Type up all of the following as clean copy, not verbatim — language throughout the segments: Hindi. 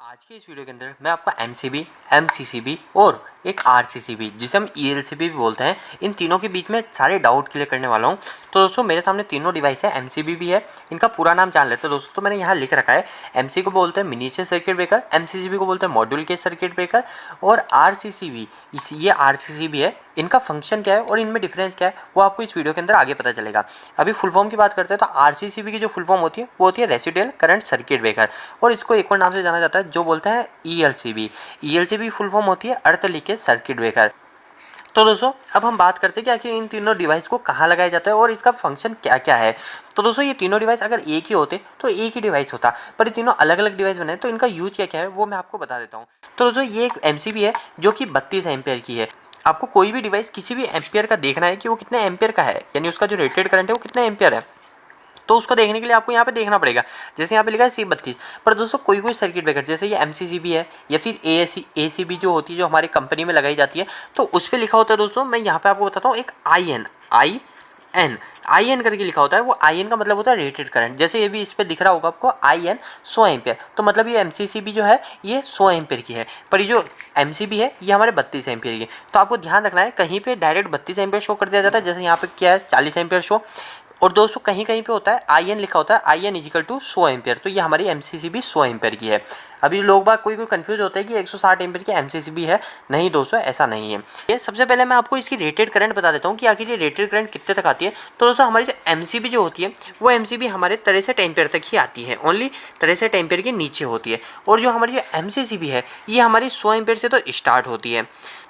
आज के इस वीडियो के अंदर मैं आपको एमसीबी, एमसीसीबी और एक आरसीसीबी जिसे हम ईएलसीबी भी बोलते हैं, इन तीनों के बीच में सारे डाउट क्लियर करने वाला हूं। तो दोस्तों मेरे सामने तीनों डिवाइस है, एमसीबी भी है। इनका पूरा नाम जान लेते हैं दोस्तों। तो मैंने यहाँ लिख रखा है, एमसी को बोलते हैं मिनिएचर सर्किट ब्रेकर, एमसीसीबी को बोलते हैं मॉड्यूल के सर्किट ब्रेकर, और आरसीसीबी ये आरसीसीबी है। इनका फंक्शन क्या है और इनमें डिफरेंस क्या है वो आपको इस वीडियो के अंदर आगे पता चलेगा। अभी फुल फॉर्म की बात करते हैं तो आरसीसीबी की जो फुल फॉर्म होती है वो होती है रेसिडुअल करंट सर्किट ब्रेकर, और इसको एक और नाम से जाना जाता है जो बोलते हैं ईएलसीबी। ईएलसीबी फुल फॉर्म होती है अर्थ लीकेज सर्किट ब्रेकर। तो दोस्तों अब हम बात करते हैं कि आखिर इन तीनों डिवाइस को कहाँ लगाया जाता है और इसका फंक्शन क्या क्या है। तो दोस्तों ये तीनों डिवाइस अगर एक ही होते तो एक ही डिवाइस होता, पर ये तीनों अलग अलग डिवाइस बने तो इनका यूज क्या क्या है वो मैं आपको बता देता हूँ। तो दोस्तों ये एक एमसीबी है जो कि 32 एम्पियर की है। आपको कोई भी डिवाइस किसी भी एम्पियर का देखना है कि वो कितने एम्पियर का है, यानी उसका जो रेटेड करंट है वो कितने एम्पियर है, तो उसको देखने के लिए आपको यहाँ पे देखना पड़ेगा। जैसे यहाँ पे लिखा है C32। पर दोस्तों कोई कोई सर्किट ब्रेकर जैसे ये एमसीसीबी है या फिर एसीबी जो होती है जो हमारी कंपनी में लगाई जाती है, तो उस पर लिखा होता है दोस्तों, मैं यहाँ पे आपको बताता हूँ, एक आई एन करके लिखा होता है। वो आई एन का मतलब होता है रेटेड करंट। जैसे ये भी इस पर दिख रहा होगा आपको आई एन 100 एम्पियर, तो मतलब ये एमसीसीबी जो है ये 100 एम्पियर की है, पर ये जो एमसीबी है ये हमारे 32 एम्पियर की है। तो आपको ध्यान रखना है, कहीं पे डायरेक्ट 32 एम्पियर शो कर दिया जाता है, जैसे यहाँ पे क्या है 40 एम्पियर शो, और दोस्तों कहीं कहीं पे होता है आई एन लिखा होता है, I N equal to 100 ampere, तो ये हमारी एमसीसीबी 100 एम्पियर की है। अभी लोग बाग कोई कंफ्यूज होता है कि 160 एम्पियर की एमसीसीबी है। नहीं दोस्तों ऐसा नहीं है। ये सबसे पहले मैं आपको इसकी रेटेड करंट बता देता हूँ कि आखिर ये रेटेड करंट कितने तक आती है। तो दोस्तों हमारी जो एमसीबी जो होती है वो एमसीबी हमारे 63 एम्पियर तक ही आती है, ओनली 63 एम्पियर के नीचे होती है। और जो हमारी जो एमसीसीबी है ये हमारी 100 एम्पियर से तो स्टार्ट होती है।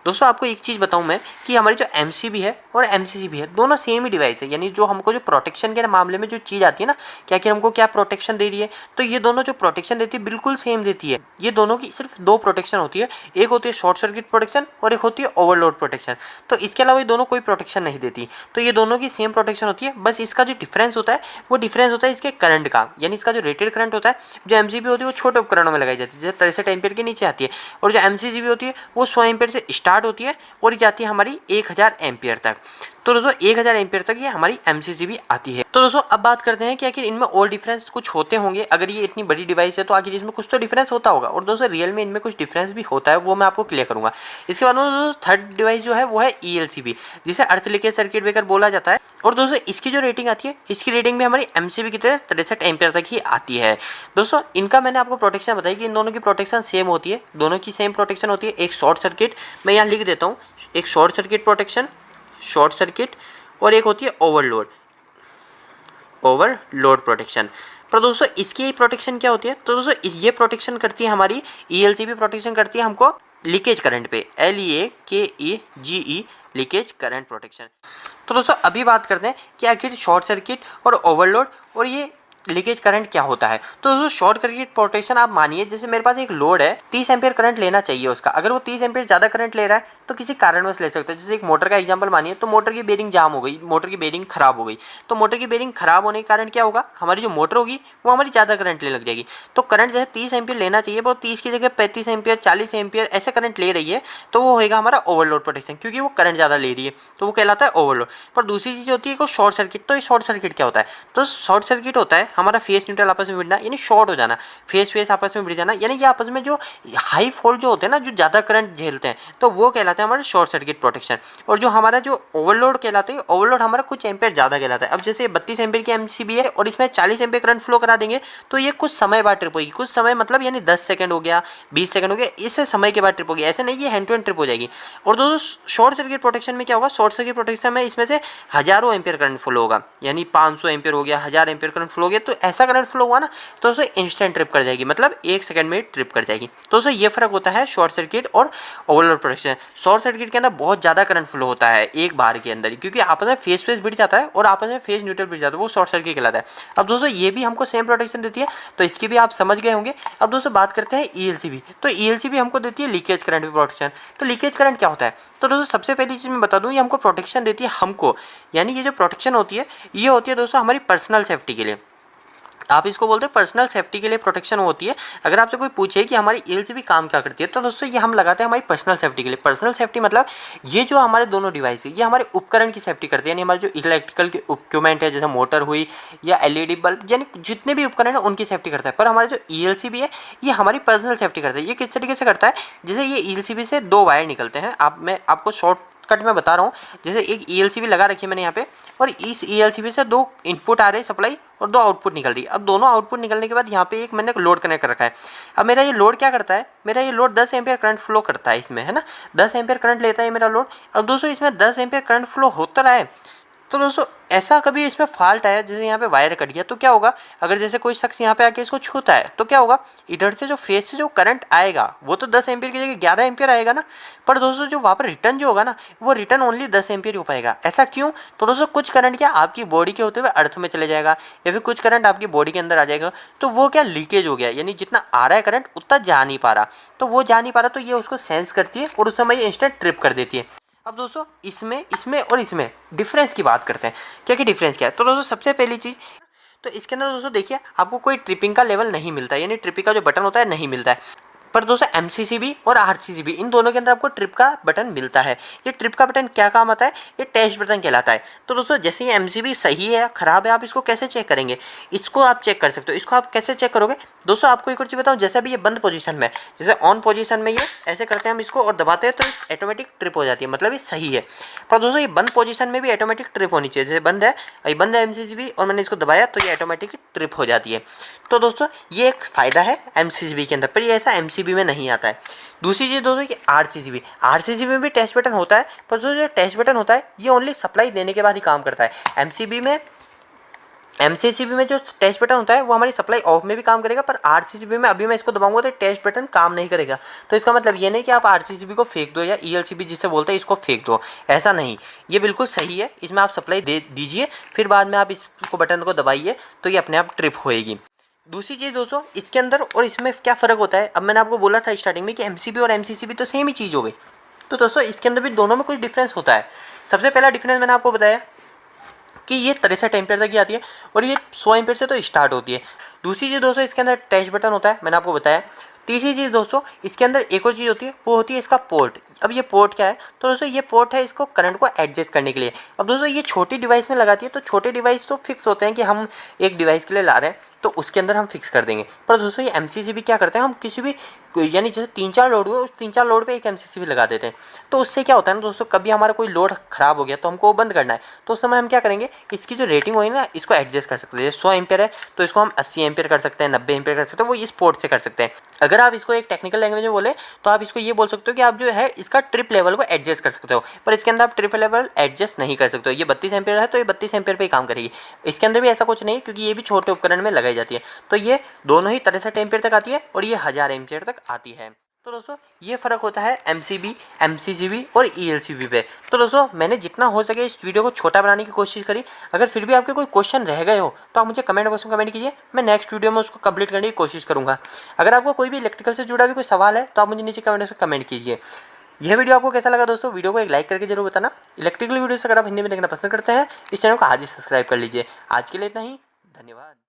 दोस्तों आपको एक चीज़ बताऊं मैं कि हमारी जो एमसीबी है और एमसीसीबी है दोनों सेम ही डिवाइस है, यानी जो हमको जो प्रोटेक्शन के मामले में जो चीज़ आती है ना, क्या कि हमको क्या प्रोटेक्शन दे रही है, तो ये दोनों जो प्रोटेक्शन देती है बिल्कुल सेम देती है। ये दोनों की सिर्फ दो प्रोटेक्शन होती है, एक होती है शॉर्ट सर्किट प्रोटेक्शन और एक होती है ओवरलोड प्रोटेक्शन। तो इसके अलावा ये दोनों कोई प्रोटेक्शन नहीं देती, तो ये दोनों की सेम प्रोटेक्शन होती है। बस इसका जो डिफरेंस होता है वो डिफरेंस होता है इसके करंट का, यानी इसका जो रेटेड करंट होता है, जो एमसीबी होती है वो छोटे उपकरणों में लगाई जाती है, जैसे 63 एम्पियर के नीचे आती है, और जो एमसीसीबी होती है वो 100 एम्पियर से स्टार्ट होती है और जाती है हमारी 1000 एम्पियर तक। तो दोस्तों 1000 एम्पियर तक ये हमारी एमसीसीबी आती है। तो दोस्तों अब बात करते हैं कि आखिर इनमें और डिफरेंस कुछ होते होंगे। अगर ये इतनी बड़ी डिवाइस है तो आखिर इसमें कुछ तो डिफरेंस होता होगा, और दोस्तों रियल में इनमें कुछ डिफरेंस भी होता है, वो मैं आपको क्लियर करूंगा। इसके बाद में दोस्तों थर्ड डिवाइस जो है वो है ईएलसीबी, जिसे अर्थ लीकेज सर्किट ब्रेकर बोला जाता है। और दोस्तों इसकी जो रेटिंग आती है, इसकी रेटिंग भी हमारी एमसीबी की तरह 63 एम्पियर तक ही आती है। दोस्तों इनका मैंने आपको प्रोटेक्शन बताई कि इन दोनों की प्रोटेक्शन सेम होती है, दोनों की सेम प्रोटेक्शन होती है। एक शॉर्ट सर्किट, मैं यहाँ लिख देता हूँ, एक short circuit protection, short circuit, और एक होती है ओवरलोड प्रोटेक्शन। पर दोस्तों इसकी प्रोटेक्शन क्या होती है, तो दोस्तों ये प्रोटेक्शन करती है हमारी ईएलसीबी प्रोटेक्शन करती है हमको लीकेज करंट पे, LEAKEGE लीकेज करंट प्रोटेक्शन। तो दोस्तों अभी बात करते हैं कि आखिर शॉर्ट सर्किट और ओवरलोड और ये लीकेज करंट क्या होता है। तो दोस्तों शॉर्ट सर्किट प्रोटेक्शन, आप मानिए जैसे मेरे पास एक लोड है, 30 एम्पियर करंट लेना चाहिए उसका, अगर वो 30 एम्पियर ज़्यादा करंट ले रहा है तो किसी कारणवश ले सकता है। जैसे एक मोटर का एग्जांपल मानिए, तो मोटर की बेरिंग जाम हो गई, मोटर की बेरिंग खराब हो गई, तो मोटर की बेरिंग खराब होने के कारण क्या होगा, हमारी जो मोटर होगी वो हमारी ज़्यादा करंट ले लग जाएगी। तो करंट जैसे 30 एम्पियर लेना चाहिए वो 30 की जगह 35 एम्पियर 40 एम्पियर ऐसे करंट ले रही है, तो वो होगा हमारा ओवरलोड प्रोटेक्शन, क्योंकि वो करंट ज़्यादा ले रही है, तो वो कहलाता है ओवरलोड। पर दूसरी चीज़ होती है शॉर्ट सर्किट। तो ये शॉर्ट सर्किट क्या होता है, तो शॉर्ट सर्किट होता है हमारा फेस न्यूट्रल आपस में भिड़ना, यानी शॉर्ट हो जाना, फेस आपस में भिड़ जाना, यानी ये आपस में जो हाई वोल्ट जो होते हैं ना, जो ज़्यादा करंट झेलते हैं, तो वो कहलाते हैं हमारे शॉर्ट सर्किट प्रोटेक्शन। और जो हमारा जो ओवरलोड कहलाता है, ओवरलोड हमारा कुछ एम्पियर ज़्यादा कहलाता है। अब जैसे 32 एम्पियर की एमसीबी है और इसमें 40 एम्पियर करंट फ्लो करा देंगे, तो ये कुछ समय बाद ट्रिप होगी, कुछ समय मतलब यानी 10 सेकंड हो गया, 20 सेकंड हो गया, इससे समय के बाद ट्रिप होगी, ऐसे नहीं ये हैंड टू हैंड ट्रिप हो जाएगी। और दोस्तों शॉर्ट सर्किट प्रोटेक्शन में क्या होगा, शॉर्ट सर्किट प्रोटेक्शन में इसमें से हजारों एम्पियर करंट फ्लो होगा, यानी 500 एम्पियर हो गया, 1000 एम्पियर करंट फ्लो हो गया, तो ऐसा करंट फ्लो हुआ ना तो उसे इंस्टेंट ट्रिप कर जाएगी, मतलब 1 सेकंड में ट्रिप कर जाएगी। तो उसे ये फर्क होता है शॉर्ट सर्किट और ओवरलोड प्रोटेक्शन। शॉर्ट सर्किट के अंदर बहुत ज़्यादा करंट फ्लो होता है एक बार के अंदर, क्योंकि आपस में फेस भिड़ जाता है और आपस में फेस न्यूट्रल भिड़ जाता है, वो शॉर्ट सर्किट कहलाता है। अब दोस्तों ये भी हमको सेम प्रोटेक्शन देती है, तो इसकी भी आप समझ गए होंगे। अब दोस्तों बात करते हैं ईएलसीबी। तो ईएलसीबी हमको देती है लीकेज करंट प्रोटेक्शन। तो लीकेज करंट क्या होता है, तो दोस्तों सबसे पहली चीज़ मैं बता दूँ, ये हमको प्रोटेक्शन देती है हमको, यानी ये जो प्रोटेक्शन होती है ये होती है दोस्तों हमारी पर्सनल सेफ्टी के लिए। आप इसको बोलते हैं पर्सनल सेफ्टी के लिए प्रोटेक्शन होती है। अगर आपसे कोई पूछे कि हमारी ईएलसीबी काम क्या करती है, तो दोस्तों ये हम लगाते हैं हमारी पर्सनल सेफ्टी के लिए। पर्सनल सेफ्टी मतलब ये जो हमारे दोनों डिवाइस है ये हमारे उपकरण की सेफ्टी करती है, यानी हमारे जो इलेक्ट्रिकल के इक्विपमेंट है जैसे मोटर हुई या एलईडी बल्ब, यानी जितने भी उपकरण है उनकी सेफ्टी करता है। पर हमारे जो ईएलसीबी है ये हमारी पर्सनल सेफ्टी करता है। ये किस तरीके से करता है, जैसे ये ईएलसीबी से 2 वायर निकलते हैं। मैं आपको शॉर्टकट में बता रहा हूँ। जैसे एक ईएलसीबी लगा रखी है मैंने यहाँ पे, और इस ईएलसीबी से 2 इनपुट आ रहे हैं सप्लाई और 2 आउटपुट निकल रही है। अब दोनों आउटपुट निकलने के बाद यहाँ पे एक मैंने लोड कनेक्ट कर रखा है। अब मेरा ये लोड क्या करता है, मेरा ये लोड 10 एम्पियर करंट फ्लो करता है इसमें, है ना, 10 एम्पियर करंट लेता है मेरा लोड। अब दोस्तों इसमें 10 एम्पियर करंट फ्लो होता रहा है, तो दोस्तों ऐसा कभी इसमें फॉल्ट आया, जैसे यहाँ पे वायर कट गया, तो क्या होगा, अगर जैसे कोई शख्स यहाँ पे आके इसको छूता है तो क्या होगा, इधर से जो फेस से जो करंट आएगा वो तो 10 एम्पियर की जगह 11 एम्पियर आएगा ना। पर दोस्तों जो वहाँ पर रिटर्न जो होगा ना, वो रिटर्न ओनली 10 एम्पियर हो पाएगा। ऐसा क्यों, तो दोस्तों कुछ करंट क्या आपकी बॉडी के होते हुए अर्थ में चले जाएगा, या फिर कुछ करंट आपकी बॉडी के अंदर आ जाएगा, तो वो क्या लीकेज हो गया, यानी जितना आ रहा है करंट उतना जा नहीं पा रहा, तो वो जा नहीं पा रहा, तो ये उसको सेंस करती है और उस समय ये इंस्टेंट ट्रिप कर देती है। अब दोस्तों इसमें और इसमें डिफरेंस की बात करते हैं, क्या डिफरेंस क्या है। तो दोस्तों सबसे पहली चीज़, तो इसके अंदर दोस्तों देखिए आपको कोई ट्रिपिंग का लेवल नहीं मिलता है, यानी ट्रिपिंग का जो बटन होता है नहीं मिलता है। पर दोस्तों एमसीसीबी और आरसीसीबी इन दोनों के अंदर आपको ट्रिप का बटन मिलता है। ये ट्रिप का बटन क्या काम आता है, ये टेस्ट बटन कहलाता है। तो दोस्तों जैसे ये एमसीबी सही है या खराब है, आप इसको कैसे चेक करेंगे, इसको आप चेक कर सकते हो। इसको आप कैसे चेक करोगे, दोस्तों आपको एक और चीज़ बताऊँ, जैसे अभी ये बंद पोजीशन में, जैसे ऑन पोजीशन में ये ऐसे करते हैं हम इसको और दबाते हैं तो ऑटोमेटिक ट्रिप हो जाती है, मतलब ये सही है। पर दोस्तों ये बंद पोजीशन में भी ऑटोमेटिक ट्रिप होनी चाहिए। जैसे बंद है, ये बंद है एमसीसीबी और मैंने इसको दबाया तो ये ऑटोमेटिक ट्रिप हो जाती है। तो दोस्तों ये एक फ़ायदा है एमसीसीबी के अंदर, पर ये ऐसा एमसीबी में नहीं आता है। दूसरी चीज़ दोस्तों कि आरसीसीबी में भी टेस्ट बटन होता है, पर जो टेस्ट बटन होता है ये ओनली सप्लाई देने के बाद ही काम करता है। एमसीसीबी में जो टेस्ट बटन होता है वो हमारी सप्लाई ऑफ में भी काम करेगा, पर आरसीसीबी में अभी मैं इसको दबाऊंगा तो टेस्ट बटन काम नहीं करेगा। तो इसका मतलब ये नहीं कि आप आरसीसीबी को फेंक दो या ईएलसीबी जिसे बोलते हैं इसको फेंक दो, ऐसा नहीं। ये बिल्कुल सही है, इसमें आप सप्लाई दे दीजिए, फिर बाद में आप इसको बटन को दबाइए तो ये अपने आप ट्रिप होएगी। दूसरी चीज़ दोस्तों इसके अंदर और इसमें क्या फ़र्क होता है, अब मैंने आपको बोला था स्टार्टिंग में कि एमसीबी और एमसीसीबी तो सेम ही चीज़ हो गई। तो दोस्तों इसके अंदर भी दोनों में कुछ डिफरेंस होता है। सबसे पहला डिफरेंस मैंने आपको बताया कि ये 63 एम्पियर तक की आती है और ये 100 एम्पियर से तो स्टार्ट होती है। दूसरी चीज़ दोस्तों इसके अंदर टच बटन होता है, मैंने आपको बताया। तीसरी चीज़ दोस्तों इसके अंदर एक और चीज़ होती है, वो होती है इसका पोर्ट। अब ये पोर्ट क्या है, तो दोस्तों ये पोर्ट है इसको करंट को एडजस्ट करने के लिए। अब दोस्तों ये छोटी डिवाइस में लगाती है, तो छोटे डिवाइस तो फिक्स होते हैं कि हम एक डिवाइस के लिए ला रहे हैं तो उसके अंदर हम फिक्स कर देंगे। पर दोस्तों ये एमसीसीबी क्या करते हैं, हम किसी भी यानी जैसे 3-4 लोड हुए उस 3-4 लोड पे एक एमसीसीबी लगा देते हैं। तो उससे क्या होता है ना दोस्तों, कभी हमारा कोई लोड खराब हो गया तो हमको वो बंद करना है, तो उस समय हम क्या करेंगे, इसकी जो रेटिंग होगी ना इसको एडजस्ट कर सकते हैं। जैसे 100 एम्पियर है तो इसको हम 80 एम्पियर कर सकते हैं, 90 एम्पियर कर सकते हैं, वो इस पोर्ट से कर सकते हैं। अगर आप इसको एक टेक्निकल लैंग्वेज में बोले तो आप इसको ये बोल सकते हो कि आप जो है इसका ट्रिप लेवल को एडजस्ट कर सकते हो, पर इसके अंदर आप ट्रिप लेवल एडजस्ट नहीं कर सकते हो। ये 32 एम्पियर है तो ये 32 एम्पियर पे ही काम करेगी। इसके अंदर भी ऐसा कुछ नहीं, क्योंकि ये भी छोटे उपकरण में लगाई जाती है। तो ये दोनों ही 63 एम्पियर तक आती है और ये 1000 एम्पियर तक आती है। तो दोस्तों ये फ़र्क होता है एमसीबी, एमसीसीबी और ईएलसीबी पे। तो दोस्तों मैंने जितना हो सके इस वीडियो को छोटा बनाने की कोशिश करी। अगर फिर भी आपके कोई क्वेश्चन रह गए हो तो आप मुझे कमेंट बॉक्स में कमेंट कीजिए, मैं नेक्स्ट वीडियो में उसको कंप्लीट करने की कोशिश करूँगा। अगर आपको कोई भी इलेक्ट्रिकल से जुड़ा भी कोई सवाल है तो आप मुझे नीचे कमेंट बॉक्स में कमेंट कीजिए। यह वीडियो आपको कैसा लगा दोस्तों, वीडियो को एक लाइक करके जरूर बताना। इलेक्ट्रिकल वीडियोस अगर आप हिंदी में देखना पसंद करते हैं इस चैनल को आज ही सब्सक्राइब कर लीजिए। आज के लिए इतना ही, धन्यवाद।